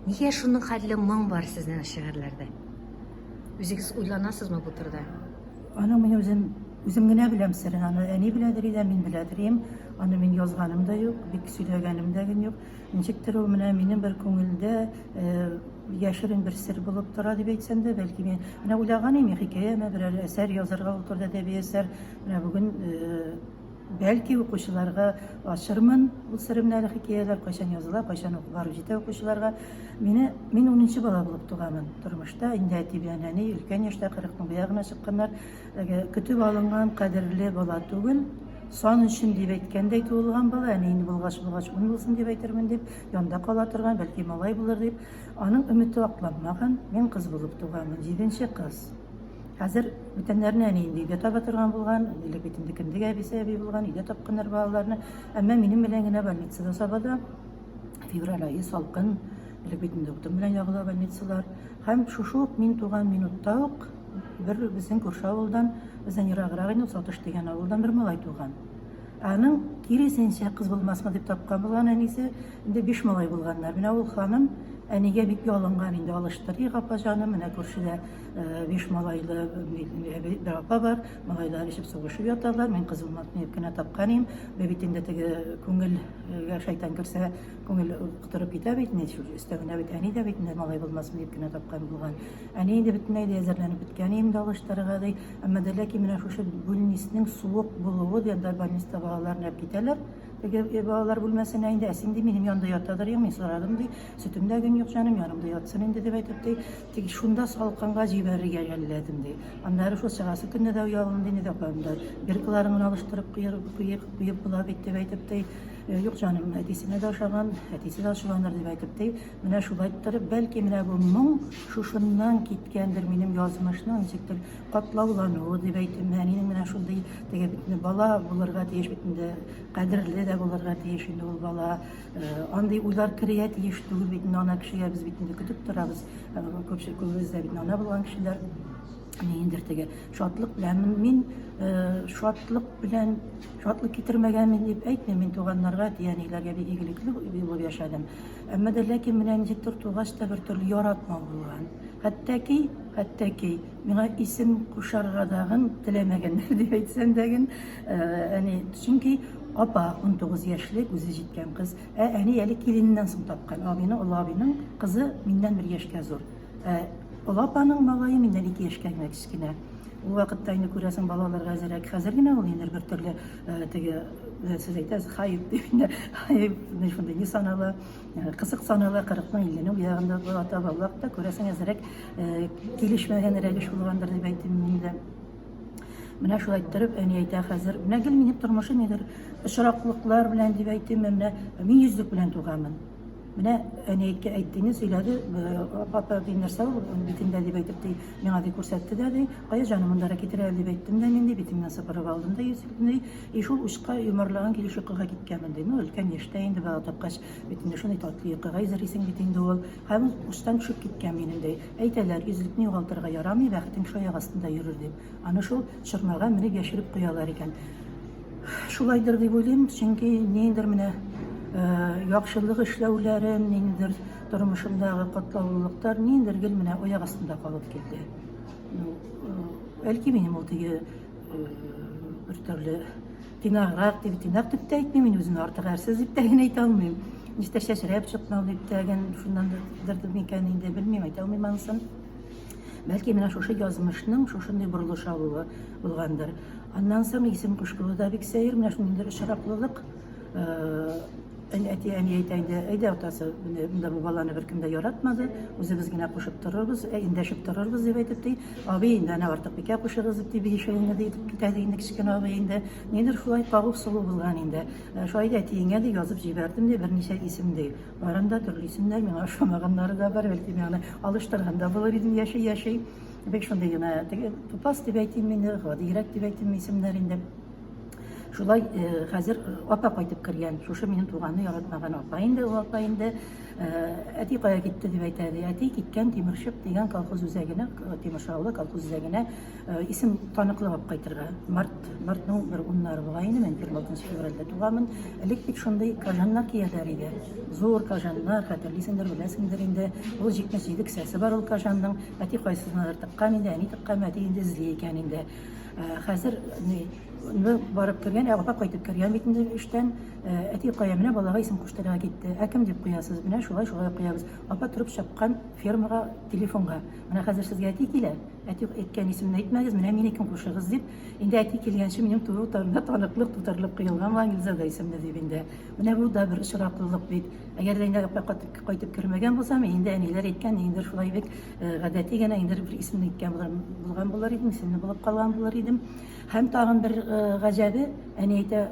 Неге шуның хәтле моң бар сезнең шигырьләрдә? Үзегез уйланасызмы бу турыда? Аны мен үзем генә беләм серен. Аны әни беләдер иде, мин беләдерим. Аны мин язганым да юк, бик сөйләгәнем дә юк. Ничектер ул менә минем бер күңелдә яшерен бер сер булып тора дип әйтсәм дә, бәлки мен менә уйлаган идем, хикәя, бер әсәр язарга утырды әдәби әсәр. Менә бүген бәлки укучыларга ачырмын бу серемне, әле хикәяләр кайчан языла, кайчан барып җитә укучыларга. Мин 10нчы бала булып туганмын тормышта, инде әти белән әни өлкән яшьтә 40-ның буягына чыкканнар. Көтүп алынган кадерле бала түгел, сан өчен дип әйткәндәй туылган бала, әни инде булгач 10 булсын дип әйтермен дип, янда кала торган, бәлки малай булыр дип. Аның өмете акланмаган, мин кыз булып туганмын, 7нче кыз. Хәзер бүтәннәрне әни инде өйдә таба торган булган, илек бит инде кемдәге әбисе әби булган, өйдә тапканнар балаларны. Әмма минем белән генә больницада сабада, февраль айы салкын, илек бит инде утым белән ягыла больницалар. Һәм шушы ук мин туган минутта ук бер безнең күрше авылдан, бездән ераграк инде Сатыш дигән авылдан бер малай туган. Аның киресенчә кыз булмасмы дип тапкан булган әнисе, инде 5 малай булганнар. Менә ул ханым әнигә бик ялынган инде, алыштырыйк апа җаным, менә күршедә 5 малайлы бер апа бар, малайлар ишеп сугышып яталар, мин кыз булмасмы дип кенә тапкан идем. Бит инде теге күңелгә шайтан керсә, күңел кытырып китә бит, инде өстәгенә бит әни дә бит инде малай булмасмы дип кенә тапкан булган. Әни инде бөтенләй дә әзерләнеп беткән инде алыштырырга ди, әмма дә ләкин менә шушы бүлнисенең суык булуы дигәндә больниста балаларны алып китәләр. Теге балалар бүлмәсенә инде әсинде минем янда ятадыр, мин сорадым ди, сөтемдә гөн юк җаным, янымда ятсын инде дип әйтеп ди, тик шунда салкынга җибәрергә җәлләдем ди. Аннары шул чыгасы көнне дә уялым инде дип әйтәм. Биркларын алыштырып куеп була бит дип әйтеп ди. Юк җаным, әтисенә дә ошаган, әтисе дә ошаганнар дип әйтеп ди. Менә шулай торып, бәлки менә бу моң шушыннан киткәндер минем язмышның, ничектер катлаулануы дип әйтәм. Әнинең менә шундый теге бит бала булырга тиеш бит инде, кадерле дә булырга тиеш инде ул бала. Андый уйлар кирәк тиеш түгел бит инде, ана кешегә без бит инде көтеп торабыз. Күпчелек дә бит ана булган кешеләр. Нидер теге шатлык белән мин шатлык китермәгәнмен дип әйтмим, мин туганнарга, тияниләргә бик игелекле булып яшәдем. Әмма дә ләкин менә ничектер тугач та бер төрле яратмау булган. Хәтта ки миңа исем кушарга дагын теләмәгәннәр дип әйтсәм дәген, чөнки апа 19 яшьлек үзе җиткән кыз, әни әле киленнән соң тапкан. Абыйның кызы миннән 1 яшькә зур. Ул апаның малае миннән 2 яшькә генә кечкенә. Ул вакытта инде күрәсең балаларга әзрәк. Хәзер генә ул инде бер төрле теге сез әйтәсез хайп дип инде, хайп шундый не санала, кызык санала 40-ның 50-ның ягында ата балакта күрәсең әзрәк килешмәгән рәвеш булгандыр дип әйтим инде. Менә шулай торып, әни әйтә хәзер, менә гел минем тормышым нидер, очраклыклар белән дип әйтим, менә мин йөзлек белән туганмын. Менә әни әйтте, сөйләде, апа ди нәрсә ул битендә дип әйтеп ди, миңа ди күрсәтте дә ди, кая җаным монда китерә дип әйттем дә, мин ди битемнән сыпырып алдым да йөзлекне, шул учка юмарлаган килеш йокыга киткәнмен ди. Өлкән яшьтә инде бала тапкач, битендә шундый татлы йокыга изерисең бит инде ул. Һәм уштан төшеп киткән минем ди. Әйтәләр, йөзлекне югалтырга ярамый, бәхетең шаяк астында йөрер дип. Аны шул чырмага менеп яшереп куялар икән. Шулайдыр дип уйлыйм, чөнки ниндер менә яхшылык эшләүләрем, ниндер тормышымдагы катлаулыклар, ниндер гел менә аяк астында калып килде. Бәлки минем ул теге бер төрле тинаграк дип тә әйтмим, мин үземне артык әрсез дип тә әйтә алмыйм. Ничә шәшрәп чыкмау дип тәгән шуннандыр микән инде белмим, әйтә алмыйм анысын. Бәлки менә шушы язмышның шушындай борылышы булгандыр. Аннан соң исем кушкылы да бик сәер, менә шундый очраклылык. Әти әйтә инде, әйдә атасы, монда бу баланы беркем дә яратмады, үзебез генә кушып торырбыз, индәшеп торырбыз дип әйтеп ди. Абый инде аны артык бик кушыгыз дип бишәгенә дип китә ди инде кичкенә абый инде. Нидер шулай кабып сулу булган инде. Шулай да әтиеңә дә язып җибәрдем ди, берничә исем ди. Барында төрле исемнәр, миңа ошамаганнары да бар, бәлки миңа алыштырганда булыр идем яши. Бик шундый гына теге тупас дип әйтим инде, гадирәк дип әйтим исемнәр инде. Шулай хәзер апа кайтып кергән. Шушы минем туганны яратмаган апа инде, ул апа инде әти кая китте дип әйтәде. Әти киткән Тимершып дигән колхоз үзәгенә, Тимершавлы колхоз үзәгенә исем таныклы алып кайтырга. Мартның бер 10-нары була инде, мен 26 февральдә туганмын. Элек бит шундый кажаннар кияләр иде. Зур кажаннар, хәтерлисеңдер, беләсеңдер инде. Ул җитмәс кесәсе бар ул кажанның. Әти кайсысынадыр тыккан инде, әни тыккан, әти инде эзли икән инде. Хәзер барып кергән, апа кайтып кергән бит инде эштән. Әти кая менә балага исем куштырга китте. Кем дип куясыз? Менә шулай куябыз. Апа торып чапкан фермага телефонга. Менә хәзер сезгә әти килә. Әти әйткән исемне әйтмәгез, менә мине кем кушыгыз дип. Инде әти килгәнче минем турында таныклык тутырылып куелган Вангилзада исемне дип инде. Менә бу да бер очраклылык бит. Әгәр дә инде апа кайтып кергән булсам, инде әниләр әйткән, инде шулай бик гадәти генә инде бер исемне әйткән булган булар идем, исемне булып калган булар идем. Һәм тагын бер гаҗәбе, әни әйтә,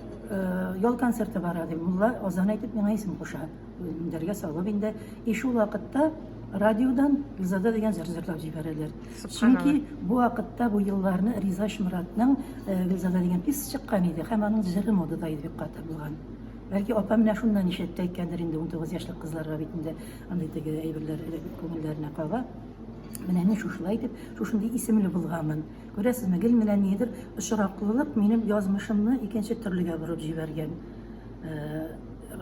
ял концерты бара дип, мулла азан әйтеп миңа исем куша. Миндәргә салып инде, шул вакытта радиодан Гөлзада дигән җырлап җибәрәләр. Чөнки бу вакытта, бу елларны Риза Шмуратның Гөлзада дигән пьеса чыккан иде, һәм аның җыры модада иде, бик каты булган. Бәлки апам менә шуннан ишетте әйткәндер инде 19 яшьлек кызларга бит инде андый теге әйберләр күңелләренә кала. Менә мин шушылай дип, шушындый исемле булганмын. Күрәсезме, гел менә нидер очраклылык минем язмышымны икенче төрлегә борып җибәргән.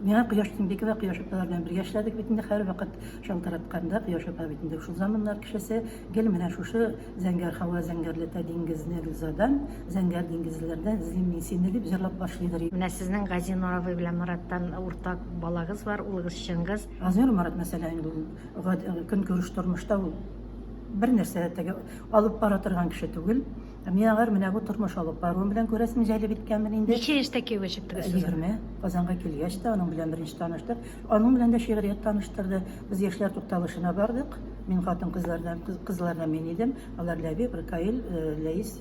Миңа Кояштың бик вә Кояш апалар белән бергә эшләдек бит инде, һәр вакыт шалтыратканда Кояш апа бит инде шул заманнар кешесе, гел менә шушы зәңгәр һава, зәңгәрләтә диңгезне Гөлзадан, зәңгәр диңгезләрдән эзлим мин сине дип җырлап башлыйдыр. Менә сезнең Гази Нуровый белән Мараттан уртак балагыз бар, улыгыз Чыңгыз. Азыр Марат мәсәлән, көнкүреш тормышта ул бер нәрсә теге алып бара торган кеше түгел. Мин агар менә бу тормыш алып баруым белән күрәсем җәлеп иткәнмен инде. Ничә яшьтә кияүгә чыктыгыз? 20. Казанга килгәч тә аның белән беренче таныштык. Аның белән дә шигърият таныштырды. Без яшьләр тукталышына бардык. Мин хатын кызлардан мен идем. Алар Ләбиб, Рыкаил, Ләис,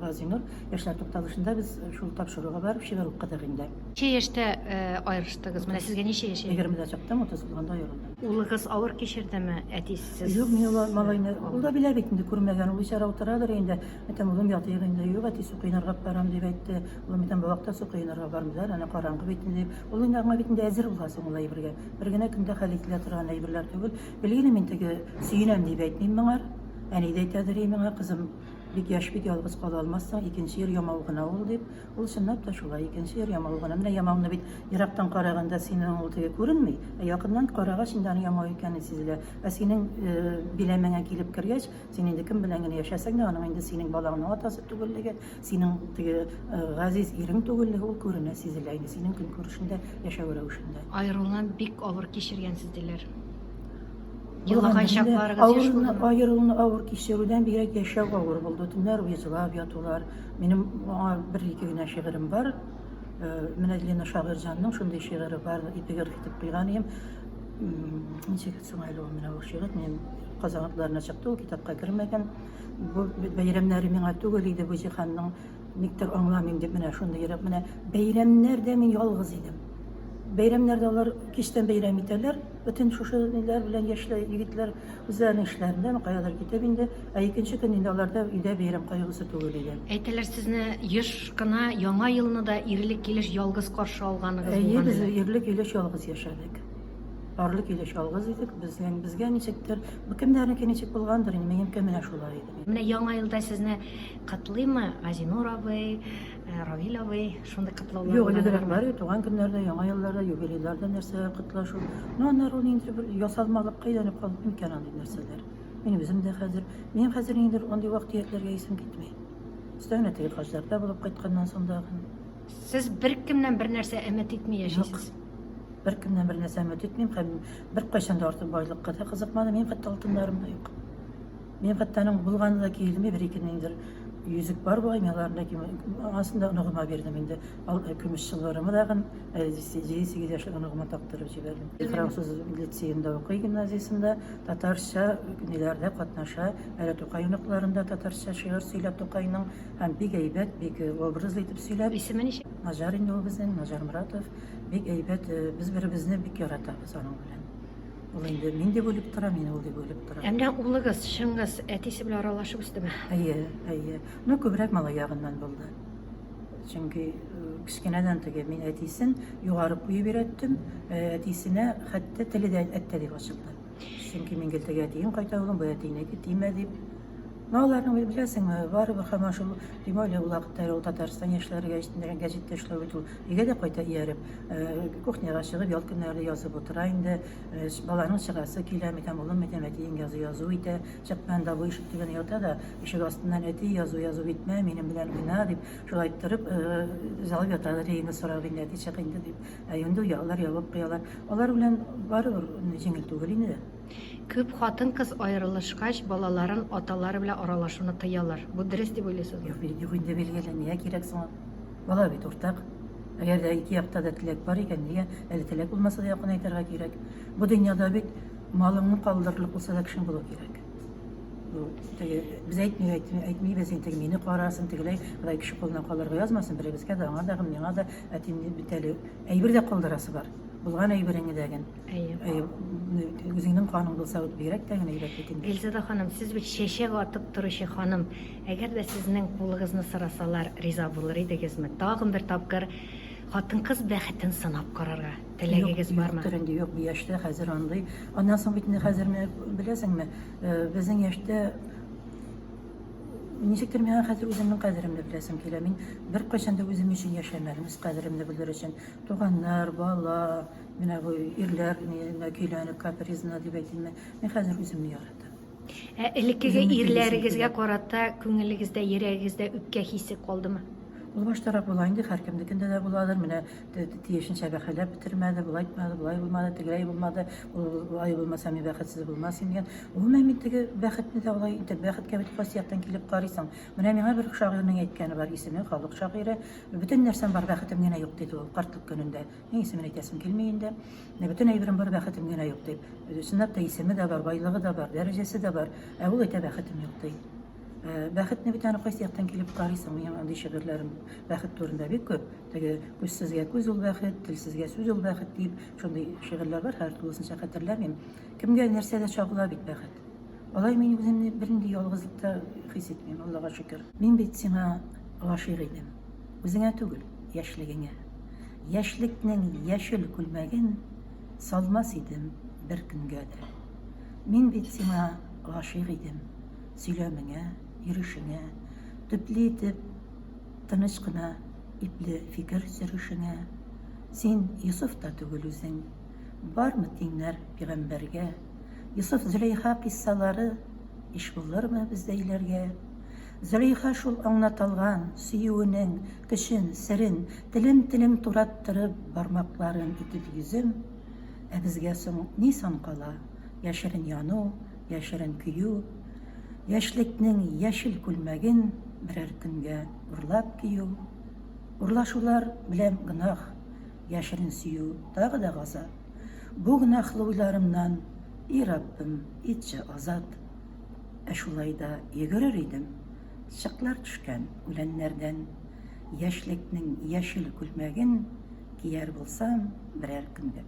Газинур. Яшьләр тукталышында без шул тапшыруга барып шигырь укыдык инде. Ничә яшьтә аерыштыгыз? Менә сезгә ничә яшь? 20-дә чыктым, 30 булганда аерылдым. Улыгыз авыр кичердеме? Әтисез? Юк, мин малайны, ул да белә бит инде, күрмәгән, ул ичара утырадыр инде. Әтәм улым ятыйг инде, юк, әти су кыйнарга барам дип әйтте. Ул мәтән бу вакытта су кыйнарга бармыйлар, әнә караңгы бит инде. Ул инде аңа бит инде әзер булгансың ул әйбергә. Бер генә көндә хәл ителә торган әйберләр түгел. Белгене мин теге сөенәм дип әйтмим моңар. Әни дә әйтәдер миңа, кызым, бик яшь бит, ялгыз кала алмассың, икенче ир ямау гына ул дип. Ул чынлап та шулай, икенче ир ямау гына. Менә ямауны бит ерактан караганда синең ул теге күренми. Якыннан карагач инде аны ямау икәнен сизелә. Синең биләмәңә килеп кергәч, син инде кем белән генә яшәсәң дә, аның инде синең балаңның атасы түгеллеге, синең теге газиз ирең түгеллеге ул күренә, сизелә инде синең көн күрешендә, яшәү рәвешендә. Аерылудан бик авыр кичергәнсез диләр. Елаган чакларыгыз яшь булдымы? Аерылуны авыр кичерүдән бигрәк яшәү авыр булды. Төннәр уйзылап ятулар. Минем бер-ике генә шигырем бар. Менә Лена Шагырҗанның шундый шигыре бар, ипегер итеп куйган идем. Ничек соңайлы ул менә ул шигырь, мин казанларына чыкты, ул китапка кермәгән. Бу бәйрәмнәре миңа түгел иде, бу җиһанның никтер аңламыйм дип менә шундый йөрәк. Менә бәйрәмнәрдә мин ялгыз идем. Бәйрәмнәрдә алар кичтән бәйрәм итәләр. Бөтен шушы ниләр белән яшьләр, егетләр үзләренең эшләрендә каядыр китеп инде. Икенче көн инде аларда өйдә бәйрәм кайгысы түгел иде. Әйтәләр, сезне еш кына яңа елны да ирлек килеш ялгыз каршы алганыгыз булган. Без булган. ирлек килеш ялгыз яшәдек. Арлык килеш ялгыз идек. Безгә ничектер, бу кемнәрнеке ничек булгандыр инде, минем менә шулай иде. Менә яңа елда сезне кытлыймы Гази Нуровый, Равил абый, шундый кытлаулар? Юк, элегрәк бар, туган көннәрдә, яңа елларда, юбилейларда нәрсә кытлашу. Аннары ул инде бер ясалмалык кайданып калып микән андый нәрсәләр. Минем үзем дә хәзер инде андый вакыйгаларга исем китми. Өстәгенә теге хаҗларда булып кайтканнан соң да. Сез беркемнән бер нәрсә өмет итми яшисез. Беркемнән бер нәрсә өмет итмим, һәм бер кайчан да артык байлыкка да кызыкмадым. Мин хәтта алтыннарым да юк. Мин хәтта аның булганы да килми, бер икенеңдер yüzük бар bu aymalarındaki aslında onuguma verdim indi. Gümüş yıllarımı da 7-8 yaşında onuguma taktırıp jiberdim. Fransız liseyinde okuy gimnaziyasında Tatarça günlerde katnaşa, Ələ Toqay unuklarında Tatarça şiir söylep Toqay'nın hem big eybet, big obrazlı etip söylep. İsmi ne? Najar indi o bizden, Najar Muratov. Big eybet, biz birimizni big yaratapız onun bilen. Min de bölüp tıram, yine o da bölüp tıram. Emre ulığız, şыңız, әтisi bilen aralaşıp üstüme? Әйе. Ну, күбрәк малай ягыннан булды. Çünkü kichkineden teге min әтисен югары куеп өйрәттем. Әтисенә хәтта теле дә әтте дип ачылды. Çünkü min гелтәгә әтием кайта улым, бу әтине тимә дип. Наларның беләсеңме, барыбер һәм шул димәле вакыттар ул Татарстан яшьләргә гәҗиттә эшләп итү. Игә дә кайта ияреп, кухняга чыгып ял көннәрдә язып утыра инде. Баланың чыгасы килә, микән улым математик язу итә. Чыкман да бу иш дигән ята да, ишек астыннан әти язу битмә, минем белән уйна дип, шулай торып, залып яталар, инде сорап инде әти чык инде дип. Инде яллар ябып куялар. Алар белән барыбер җиңел түгел инде. Күп хатын-кыз аерылышкач, балаларын аталары белән аралашуны тыялар. Бу дөрес дип уйлыйсызмы? Юк инде белгәләнә кирәк соң. Бала бит уртак. Әгәр дә ике якта да теләк бар икән, нигә әле теләк булмаса да якын әйтергә кирәк. Бу дөньяда бит малыңны калдырырлык булса да кешең булу кирәк. Без әйтмибез инде, мине карасын тегеләй, Ходай кеше кулына калырга язмасын, беребезгә дә, аңа да, миңа да әтимне бит әле әйбер дә калдырасы бар. Булган әйбереңне дәген. Үзеңнең каның булса, бигрәк тә генә әйбәт бит инде. Эльзада ханым, сез бит чәчәк атып торучы ханым. Әгәр дә сезнең кулыгызны сорасалар, риза булыр идегезме? Тагын бер тапкыр хатын-кыз бәхетен сынап карарга теләгегез бармы? Юк, инде юк, бу яшьтә хәзер андый. Аннан соң бит инде хәзер беләсеңме, безнең яшьтә ничектер миңа хәзер үземнең кадеремне беләсем килә. Мин бер кайчан да үзем өчен яшәмәдем, үз кадеремне белдер өчен. Туганнар, бала, менә бу ирләр көйләнеп капризна дип әйтелмә. Мин хәзер үземне яратам. Элеккеге ирләрегезгә карата күңелегездә, йөрәгегездә үпкә хисе калдымы? Ул баштарак була инде, һәркемдекендә дә буладыр. Менә тиешенчә бәхәләп бетермәде, булай итмәде, булай булмады, тегеләй булмады. Ул булмаса мин бәхетсез булмас идем. Гомумән мин теге бәхетне дә алай итеп, бәхеткә бит хасияттан килеп карыйсың. Менә миңа бер шагыйрьнең әйткәне бар, исеме халык шагыйре. Бөтен нәрсәм бар, бәхетем генә юк диде ул картлык көнендә. Мин исемен әйтәсем килми инде. Бөтен әйберем бар, бәхетем генә юк дип. Чынлап та исеме дә бар, байлыгы да бар, дәрәҗәсе дә бар. Ул әйтә бәхетем юк ди. Бәхетне бит аны кайсы яктан килеп карыйсың? Мин андый шигырьләрем бәхет турында бик күп. Теге күзсезгә күз ул бәхет, телсезгә сүз ул бәхет дип, шундый шигырьләр бар, һәр тулысынча хәтерләмим. Кемгә нәрсә дә чагыла бит бәхет. Алай мин үземне бернинди ялгызлыкта хис итмим, Аллага шөкер. Мин бит сиңа гашыйк идем. Үзеңә түгел, яшьлегеңә. Яшьлекнең яшел күлмәген салмас идем бер көнгә дә. Мин бит сиңа гашыйк идем. Сөйләмеңә, йөришеңә, төпле итеп, тыныч кына, ипле фикер сөришеңә. Син Йосыф та түгел үзең. Бармы тиңнәр пигамбәргә? Йосыф Зөләйха киссалары иш булырмы бездәйләргә? Зөләйха шул аңлатылган сөюенең көчен, серен, телем тураттырып бармакларын итеп йөзем, ә безгә соң ни сан кала? Яшерен яну, яшерен көю, яшьлекнең яшел күлмәген берәр көнгә урлап кию. Урлашулар белән гынах, яшерен сөю тагы да газап. Бу гынахлы уйларымнан и Раббым, итче азат. Шулай да йөгерер идем, чаклар төшкән үләннәрдән. Яшьлекнең яшел күлмәген кияр булсам берәр көнгә.